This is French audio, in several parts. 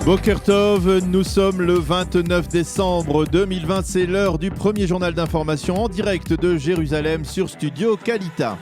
Boker Tov, nous sommes le 29 décembre 2020, c'est l'heure du premier journal d'information en direct de Jérusalem sur Studio Kalita.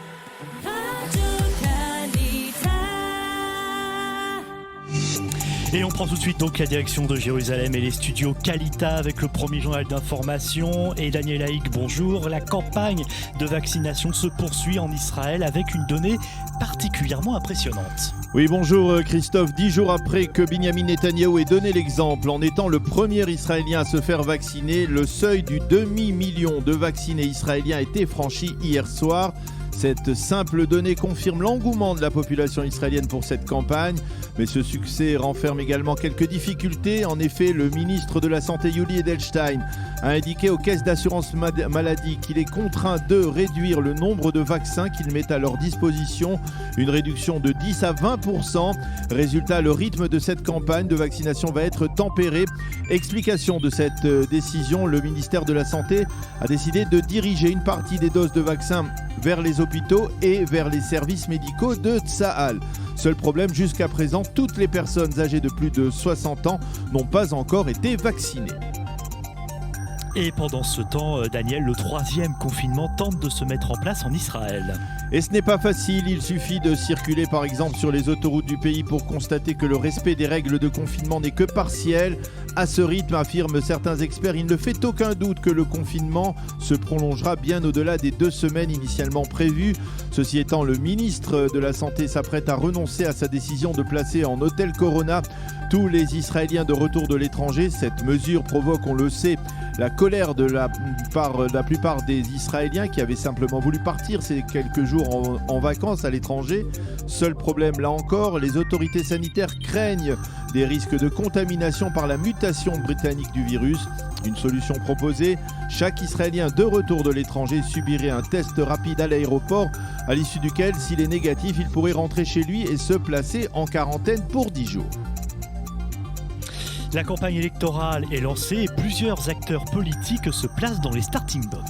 Et on prend tout de suite donc la direction de Jérusalem et les studios Kalita avec le premier journal d'information. Et Daniel Haïk, bonjour. La campagne de vaccination se poursuit en Israël avec une donnée particulièrement impressionnante. Oui, bonjour Christophe. 10 jours après que Binyamin Netanyahou ait donné l'exemple en étant le premier Israélien à se faire vacciner, le seuil du demi-million de vaccinés israéliens a été franchi hier soir. Cette simple donnée confirme l'engouement de la population israélienne pour cette campagne, mais ce succès renferme également quelques difficultés. En effet, le ministre de la Santé Yuli Edelstein a indiqué aux caisses d'assurance maladie qu'il est contraint de réduire le nombre de vaccins qu'il met à leur disposition, une réduction de 10 à 20%. Résultat, le rythme de cette campagne de vaccination va être tempéré. Explication de cette décision, le ministère de la Santé a décidé de diriger une partie des doses de vaccins vers les hôpitaux et vers les services médicaux de Tsahal. Seul problème, jusqu'à présent, toutes les personnes âgées de plus de 60 ans n'ont pas encore été vaccinées. Et pendant ce temps, Daniel, le troisième confinement tente de se mettre en place en Israël. Et ce n'est pas facile, il suffit de circuler par exemple sur les autoroutes du pays pour constater que le respect des règles de confinement n'est que partiel. À ce rythme, affirment certains experts, il ne fait aucun doute que le confinement se prolongera bien au-delà des 2 semaines initialement prévues. Ceci étant, le ministre de la Santé s'apprête à renoncer à sa décision de placer en hôtel Corona tous les Israéliens de retour de l'étranger. Cette mesure provoque, on le sait, la colère de la plupart des Israéliens qui avaient simplement voulu partir ces quelques jours en vacances à l'étranger. Seul problème, là encore, les autorités sanitaires craignent des risques de contamination par la mutation britannique du virus. Une solution proposée, chaque Israélien de retour de l'étranger subirait un test rapide à l'aéroport, à l'issue duquel, s'il est négatif, il pourrait rentrer chez lui et se placer en quarantaine pour 10 jours. La campagne électorale est lancée et plusieurs acteurs politiques se placent dans les starting blocks.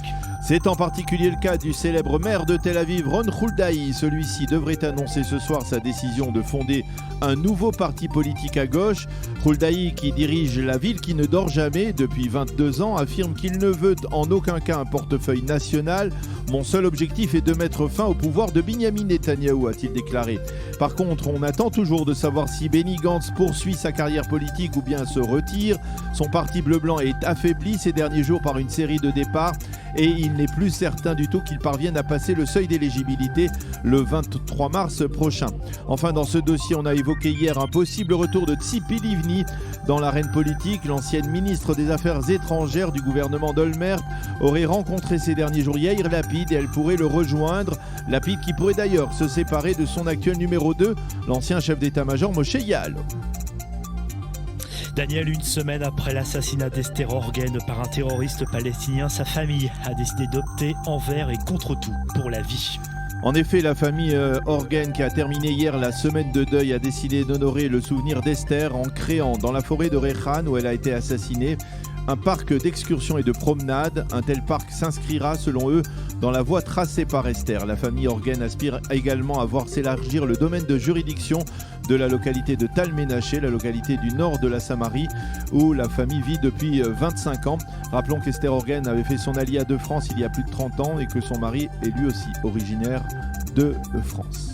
C'est en particulier le cas du célèbre maire de Tel Aviv, Ron Huldaï. Celui-ci devrait annoncer ce soir sa décision de fonder un nouveau parti politique à gauche. Huldaï, qui dirige la ville qui ne dort jamais depuis 22 ans, affirme qu'il ne veut en aucun cas un portefeuille national. Mon seul objectif est de mettre fin au pouvoir de Binyamin Netanyahou, a-t-il déclaré. Par contre, on attend toujours de savoir si Benny Gantz poursuit sa carrière politique ou bien se retire. Son parti bleu-blanc est affaibli ces derniers jours par une série de départs et il n'est plus certain du tout qu'il parvienne à passer le seuil d'éligibilité le 23 mars prochain. Enfin, dans ce dossier, on a évoqué hier un possible retour de Tzipi Livni dans l'arène politique. L'ancienne ministre des Affaires étrangères du gouvernement d'Olmert aurait rencontré ces derniers jours Yair Lapid et elle pourrait le rejoindre. Lapid qui pourrait d'ailleurs se séparer de son actuel numéro 2, l'ancien chef d'état-major Moshe Ya'alon. Daniel, une semaine après l'assassinat d'Esther Orgen par un terroriste palestinien, sa famille a décidé d'opter envers et contre tout pour la vie. En effet, la famille Orgen, qui a terminé hier la semaine de deuil, a décidé d'honorer le souvenir d'Esther en créant dans la forêt de Rehan, où elle a été assassinée, un parc d'excursions et de promenades. Un tel parc s'inscrira, selon eux, dans la voie tracée par Esther. La famille Orgen aspire également à voir s'élargir le domaine de juridiction de la localité de Tal Menaché, la localité du nord de la Samarie, où la famille vit depuis 25 ans. Rappelons qu'Esther Orgen avait fait son alia de France il y a plus de 30 ans et que son mari est lui aussi originaire de France.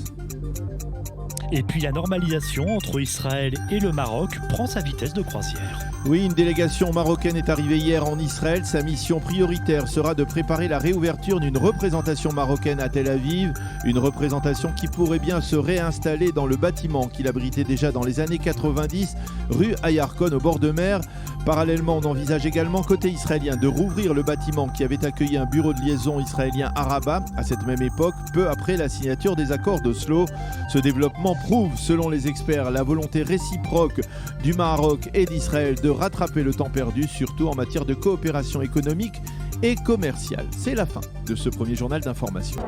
Et puis la normalisation entre Israël et le Maroc prend sa vitesse de croisière. Oui, une délégation marocaine est arrivée hier en Israël. Sa mission prioritaire sera de préparer la réouverture d'une représentation marocaine à Tel Aviv. Une représentation qui pourrait bien se réinstaller dans le bâtiment qu'il abritait déjà dans les années 90, rue Ayarkon au bord de mer. Parallèlement, on envisage également côté israélien de rouvrir le bâtiment qui avait accueilli un bureau de liaison israélien à Rabat à cette même époque, peu après la signature des accords d'Oslo. Ce développement prouve, selon les experts, la volonté réciproque du Maroc et d'Israël de rattraper le temps perdu, surtout en matière de coopération économique et commerciale. C'est la fin de ce premier journal d'information.